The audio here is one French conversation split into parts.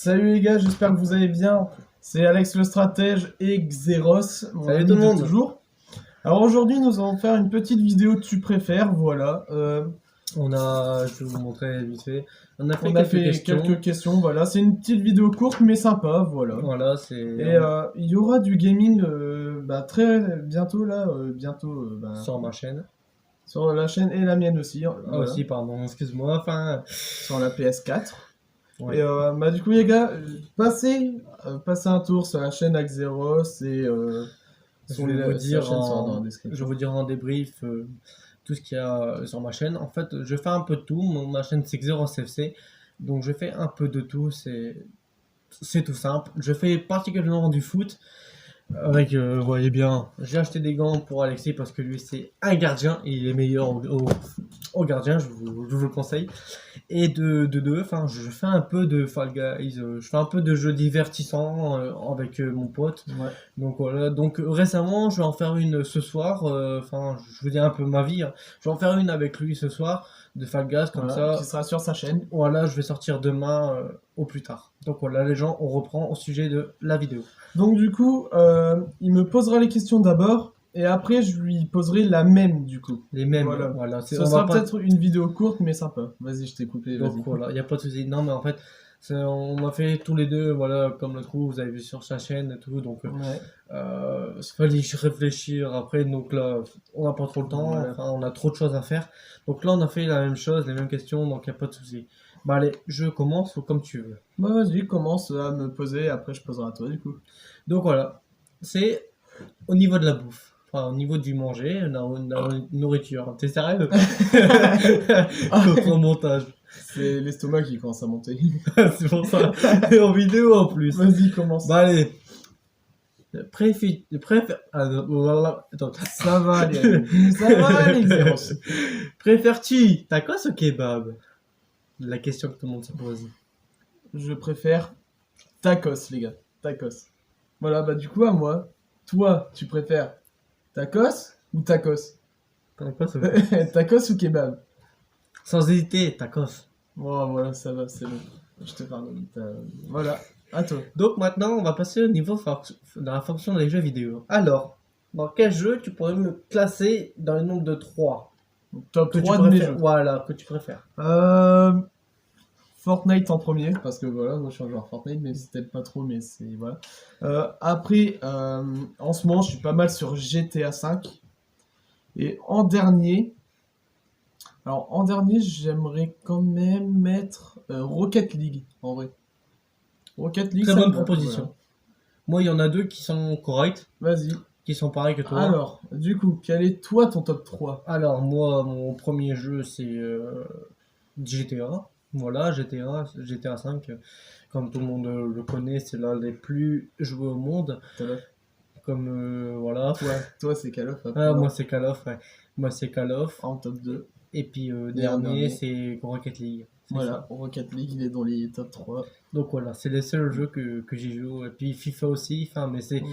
Salut les gars, j'espère que vous allez bien. C'est Alex le stratège et Xeros, mon Salut ami tout le de monde. toujours. Alors aujourd'hui, nous allons faire une petite vidéo tu préfères, voilà. Je vais vous montrer vite fait. On a fait On a quelques fait questions. quelques questions, voilà. C'est une petite vidéo courte mais sympa, voilà. Voilà, Et il y aura du gaming très bientôt là, sur ma chaîne. sur la chaîne et la mienne aussi, Ah voilà, aussi, pardon, excuse-moi. Enfin, sur la PS4. ouais. Et du coup les gars, passez un tour sur la chaîne Axeros et Je vais vous sa dire chaîne sera dans la en, je vais description. vous dire en débrief tout ce qu'il y a sur ma chaîne. En fait, je fais un peu de tout. Ma chaîne c'est XerosFC, donc je fais un peu de tout. C'est tout simple. Je fais particulièrement du foot. Avec, vous voyez bien, j'ai acheté des gants pour Alexis parce que lui c'est un gardien et il est meilleur au gardien, je vous le conseille. Et de deux, enfin, je fais un peu de Fall Guys, je fais un peu de jeux divertissants avec mon pote. Ouais. Donc voilà, donc récemment, je vais en faire une ce soir, enfin, je vous dis un peu ma vie, hein. Je vais en faire une avec lui ce soir de Fall Guys, comme Voilà, ça. qui sera sur sa chaîne. Voilà, je vais sortir demain au plus tard. Donc voilà, les gens, on reprend au sujet de la vidéo. Donc du coup, il me posera les questions d'abord, et après je lui poserai la même du coup. Les mêmes, Voilà. voilà. Ce On sera va pas. peut-être une vidéo courte mais sympa. Vas-y, je t'ai coupé, Donc vas-y. voilà, il n'y a pas de souci. Non, mais en fait, on a fait tous les deux, voilà, comme le trou, vous avez vu sur sa chaîne et tout. Donc, Ouais. il fallait y réfléchir après. Donc là, on n'a pas trop le temps, Voilà. enfin, on a trop de choses à faire. Donc là, on a fait la même chose, les mêmes questions, donc il n'y a pas de souci. Bah allez, je commence ou comme tu veux. Bah vas-y, commence à me poser, après je poserai à toi du coup. Donc voilà, c'est au niveau de la bouffe. Enfin, au niveau du manger, la nourriture. T'es sérieux? Contre montage. C'est l'estomac qui commence à monter. C'est pour ça. Et en vidéo en plus. Vas-y, commence. Bah allez. Attends. Ça va aller. Ça va aller, Xeros. Préfères-tu tacos ou kebab? La question que tout le monde se pose. Je préfère tacos, les gars. Tacos. Voilà, bah du coup, à moi. Toi, tu préfères tacos ou tacos? Tacos ou... Tacos ou kebab? Sans hésiter, tacos. Bon, voilà, ça va, c'est bon. Je te pardonne. Voilà, à toi. Donc maintenant, on va passer au niveau de la fonction des jeux vidéo. Alors, dans quel jeu tu pourrais me classer dans le nombre de 3 Top que 3 tu de mes préfères? jeux. Voilà, que tu préfères. Fortnite en premier, parce que voilà, moi je suis un joueur Fortnite, mais c'est peut-être pas trop, mais c'est voilà. Après, en ce moment, je suis pas mal sur GTA V. Et en dernier, j'aimerais quand même mettre Rocket League, en vrai. Rocket League, Très ça bonne me va, proposition. Moi, il y en a deux qui sont corrects, voilà. Vas-y. qui sont pareils que toi. Alors, du coup, quel est toi ton top 3? Alors, moi, mon premier jeu, c'est GTA. Voilà, GTA 5, comme tout le monde le connaît, c'est l'un des plus joués au monde. Call of. Comme, voilà. Toi, c'est Call of. Ah, non. moi, c'est Call of, ouais. Moi, c'est Call of. En top 2. Et puis, Et en dernier, dernier. c'est Rocket League. C'est Voilà, ça. Rocket League, il est dans les top 3. Donc, voilà, c'est les seuls jeux que j'y joue. Et puis, FIFA aussi, enfin, mais c'est... Mm.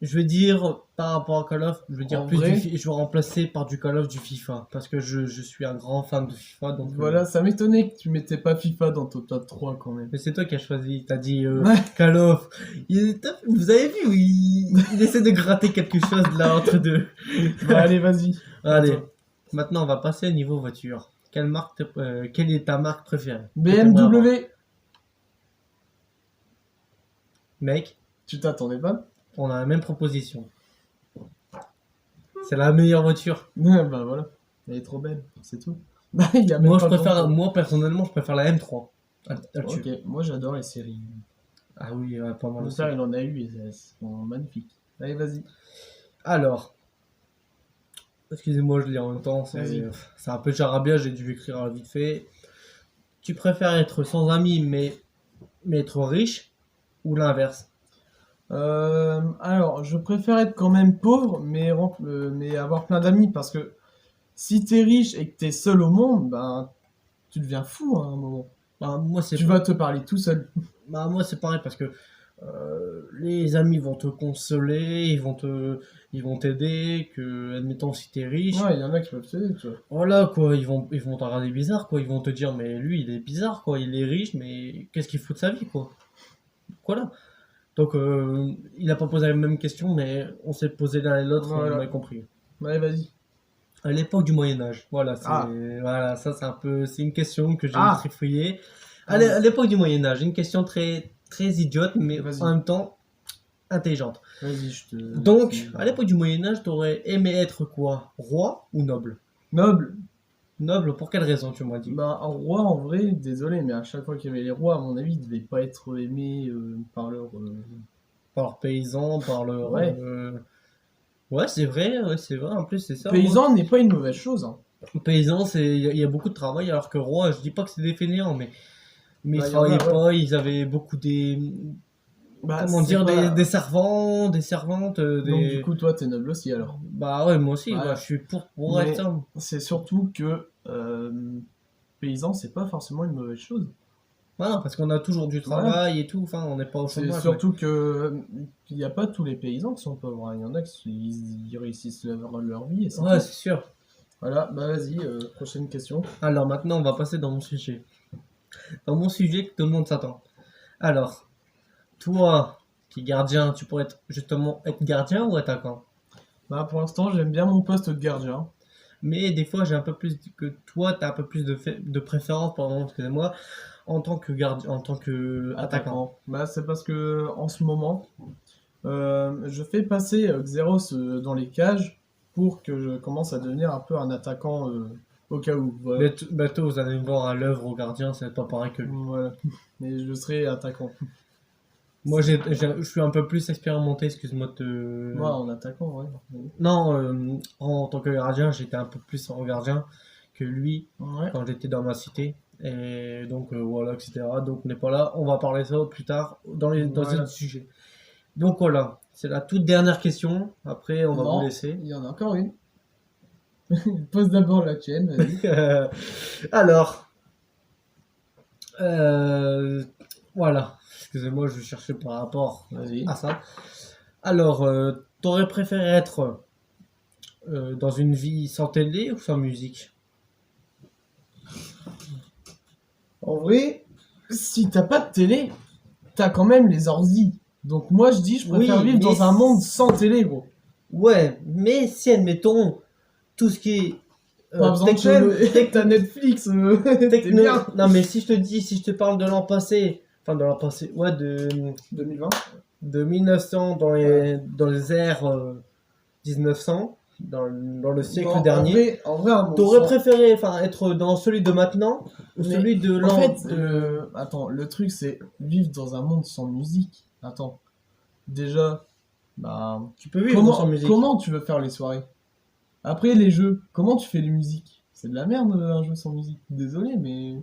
Je veux dire, par rapport à Call of, je veux dire En plus vrai, je veux remplacer par du Call of du FIFA. Parce que je suis un grand fan de FIFA. Donc, voilà, ça m'étonnait que tu mettais pas FIFA dans ton top 3 quand même. mais c'est toi qui as choisi. T'as dit Ouais. Call of. Vous avez vu, il essaie de gratter quelque chose là entre deux. Bah, allez, vas-y. Allez, Attends. maintenant on va passer au niveau voiture. Quelle est ta marque préférée? BMW. Mec, Tu t'attendais pas? on a la même proposition. C'est la meilleure voiture. Ouais, bah voilà. Elle est trop belle, c'est tout. Bah, il y a même Moi, pas grand-chose. moi personnellement, je préfère la M3. Là-dessus. Ok, moi j'adore les séries. Ah oui, pas mal Mon aussi. père, il en a eu et elles sont magnifiques. Allez, vas-y. Alors, excusez-moi, je lis en même temps, Vas-y. c'est un peu charabia, j'ai dû écrire vite fait. Tu préfères être sans amis mais être riche ou l'inverse? Alors, je préfère être quand même pauvre, mais avoir plein d'amis, parce que si t'es riche et que t'es seul au monde, ben, tu deviens fou hein, à un moment. Bah, moi, c'est Tu vas te parler tout seul. moi c'est pareil parce que Les amis vont te consoler, ils vont t'aider, que, admettons, si t'es riche, Ouais, il y en a qui peuvent t'aider, tu vois. voilà, quoi, ils vont te regarder bizarre, quoi, ils vont te dire, mais lui, il est bizarre, quoi, il est riche, mais qu'est-ce qu'il fout de sa vie, quoi. Voilà. Donc, il a pas posé la même question, mais on s'est posé l'un et l'autre, Voilà. on a compris. Ouais, vas-y. À l'époque du Moyen-Âge, voilà, Ah. voilà, ça, c'est une question que j'ai Ah. trifouillée. Ah, À l'époque du Moyen-Âge, une question très idiote, mais Vas-y. en même temps intelligente. Vas-y, je te. Donc, à l'époque du Moyen-Âge, t'aurais aimé être quoi? Roi ou noble? Noble. Noble, pour quelle raison, tu m'as dit? Bah, un roi, en vrai, désolé, mais à chaque fois qu'il y avait les rois, à mon avis, ils devaient pas être aimés par leur. Par leurs paysans, par leur... Ouais. Ouais, c'est vrai, en plus, c'est ça. Paysan n'est pas une mauvaise chose, hein. Moi, paysan, il y a beaucoup de travail, alors que roi, je dis pas que c'est des fainéants, mais ils Bah, y en a, travaillaient ouais. pas, ils avaient beaucoup Bah, comment c'est dire, pas- des servants, des servantes, Donc, du coup, toi, t'es noble aussi, alors. Bah ouais, moi aussi, Voilà. bah, je suis pour Mais être ça. c'est surtout que paysan, c'est pas forcément une mauvaise chose. Voilà, parce qu'on a toujours du travail et tout, enfin, on n'est pas au C'est chômage. surtout que il n'y a pas tous les paysans qui sont pauvres, hein. Il y en a ils réussissent leur vie et c'est Ouais, Ouais, tout. c'est sûr. Voilà, bah vas-y, prochaine question. Alors maintenant, on va passer dans mon sujet. Dans mon sujet que tout le monde s'attend. Alors, toi, qui es gardien, tu pourrais justement être gardien ou attaquant? Bah pour l'instant, j'aime bien mon poste de gardien. Mais des fois, j'ai un peu plus que toi, tu as un peu plus de préférence, pardon, excusez-moi, en tant que gardien, en tant que attaquant. Bah c'est parce que en ce moment, je fais passer Xeros dans les cages pour que je commence à devenir un peu un attaquant au cas où. Voilà. Mais toi, vous allez me voir à l'œuvre au gardien, c'est pas pareil que lui. Voilà. Mais je serai attaquant. Moi, je suis un peu plus expérimenté, excuse-moi de te... Moi, en attaquant, ouais. Non, en tant que gardien, j'étais un peu plus en gardien que lui Ouais. quand j'étais dans ma cité. Et donc, voilà, etc. Donc, on n'est pas là. On va parler ça plus tard dans Voilà. un sujet. Donc, voilà. C'est la toute dernière question. Après, on va Non, vous laisser. il y en a encore une. Pose d'abord la tienne, vas-y. Alors, voilà. Excusez-moi, je cherchais par rapport Vas-y. à ça. Alors, t'aurais préféré être dans une vie sans télé ou sans musique? En vrai, si t'as pas de télé, t'as quand même les ordi. Donc moi, je dis, je préfère Oui, vivre mais dans un monde sans télé, gros. Ouais, mais si admettons tout ce qui est Pas besoin de chaîne, t'as Netflix, t'es bien. Non, mais si je te parle de l'an passé, enfin de l'an passé, ouais, 2020. de 1900 dans les airs 1900, dans le siècle Non, dernier, En vrai, un monde t'aurais sans- préféré enfin être dans celui de maintenant ou Mais celui de En l'an fait, attends, le truc c'est vivre dans un monde sans musique. Attends, déjà, bah, tu peux vivre sans musique. comment tu veux faire les soirées? Après les jeux, comment tu fais les musiques? C'est de la merde un jeu sans musique. Désolé, mais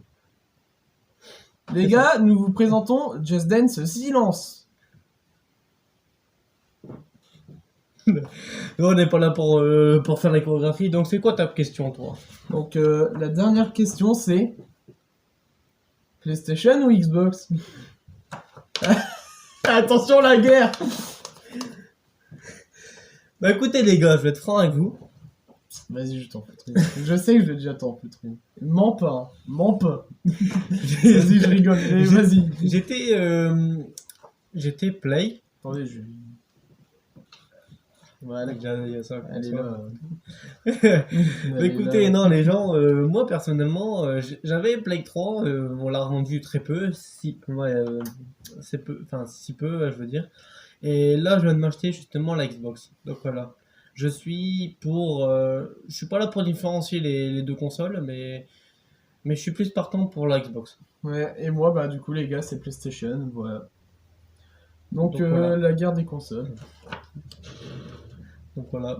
les C'est gars, nous vous présentons Just Dance Silence. Nous, on n'est pas là pour faire la chorégraphie, donc c'est quoi ta question, toi? Donc la dernière question c'est PlayStation ou Xbox? Attention la guerre. Bah écoutez les gars, je vais être franc avec vous. Vas-y, je t'en fous. Je sais que je vais déjà t'en foutre. Mens pas, hein. Mens pas. Vas-y, je rigole. Mais vas-y. J'étais Play. Attendez, je. Voilà. Il y a ça, Elle est ça. là. Mais écoutez, non, les gens, moi personnellement, j'avais Play 3, on l'a revendu très peu, c'est peu, enfin si peu, je veux dire. Et là, je viens de m'acheter justement la Xbox. Donc voilà, je suis je suis pas là pour différencier les deux consoles, mais je suis plus partant pour la Xbox. Ouais, et moi, bah, du coup, les gars, c'est PlayStation. Voilà. Donc, Voilà. la guerre des consoles. Donc voilà,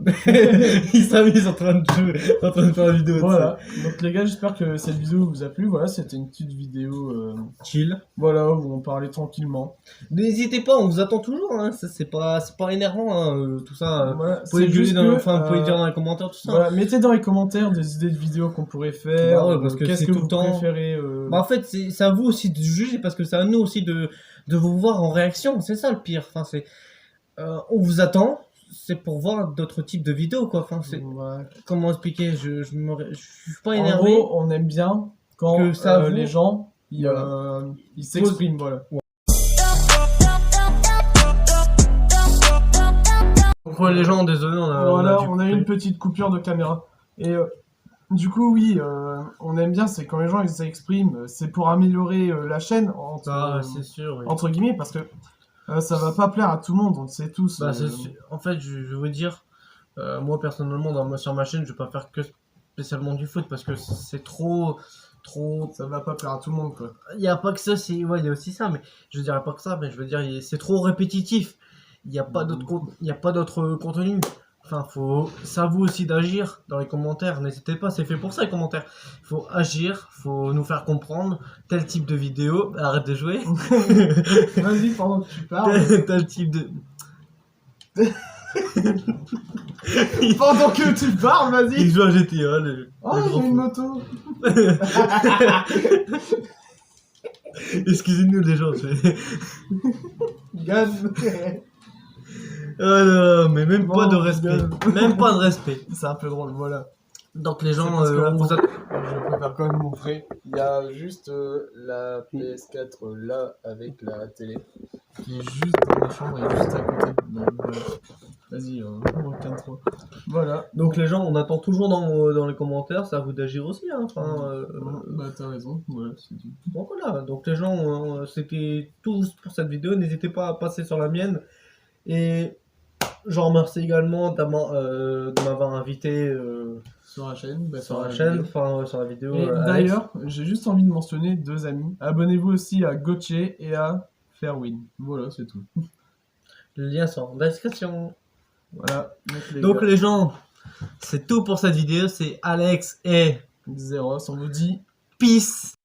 il s'amuse en train de jouer, en train de faire la vidéo. Voilà. Donc les gars, j'espère que cette vidéo vous a plu. Voilà, c'était une petite vidéo, Chill. voilà, où on parlait tranquillement. N'hésitez pas, on vous attend toujours, hein. Ça, c'est pas énervant, hein, tout ça. Voilà, Vous pouvez c'est gueuler juste dans, que, enfin, vous pouvez dire dans les commentaires tout ça. voilà, mettez dans les commentaires des idées de vidéos qu'on pourrait faire. Bah ouais, parce que qu'est-ce c'est que tout vous le temps. préférez Bah en fait, c'est à vous aussi de juger parce que c'est à nous aussi de vous voir en réaction. C'est ça le pire. Enfin, on vous attend. C'est pour voir d'autres types de vidéos, quoi. Enfin, Ouais. comment expliquer? Je suis pas En énervé. gros, on aime bien quand Que ça vous- les gens Voilà. ils s'expriment. Voilà. Donc ouais, les gens, désolé, Voilà, dû on a eu couper. une petite coupure de caméra. Et du coup, oui, on aime bien, c'est quand les gens ils s'expriment. C'est pour améliorer la chaîne, Ah, c'est sûr, oui. entre guillemets, parce que ça va pas plaire à tout le monde, on le sait tous. Bah, c'est sûr. En fait, je vais vous dire, moi personnellement, sur ma chaîne, je vais pas faire que spécialement du foot parce que c'est trop. Ça va pas plaire à tout le monde, quoi. Il y a pas que ça, ouais, il y a aussi ça, mais je dirais pas que ça, mais je veux dire, c'est trop répétitif. Il n'y a pas d'autre contenu. Enfin, c'est à vous aussi d'agir dans les commentaires. N'hésitez pas, c'est fait pour ça les commentaires. Il faut agir, faut nous faire comprendre tel type de vidéo. Arrête de jouer. Vas-y, pendant que tu parles. tel type de. Pendant que tu parles, vas-y. Il joue à GTA. Oh, j'ai une moto. Excusez-nous les gens. Gaz. Ah non, mais même Bon, pas de respect. gueule. Même pas de respect. C'est un peu drôle, voilà. Donc les gens, parce que, on vous attends, je préfère quand même montrer. Il y a juste la PS4 là avec la télé qui est juste dans ma chambre et juste à côté. Donc, voilà. Vas-y, aucun trop. Voilà. Donc les gens, on attend toujours dans les commentaires, c'est à vous d'agir aussi. Hein. Enfin, Bah t'as raison. Voilà, c'est tout. donc voilà, donc les gens, c'était tout pour cette vidéo. N'hésitez pas à passer sur la mienne. Et je remercie également de m'avoir invité Sur la chaîne. Bah, sur la vidéo. chaîne, enfin sur la vidéo. Et Alex. d'ailleurs, j'ai juste envie de mentionner deux amis. Abonnez-vous aussi à Gauthier et à Fairwin. Voilà, c'est tout. Le lien sont en description. Voilà. Donc les gens, c'est tout pour cette vidéo. C'est Alex et Xeros, on vous dit Peace.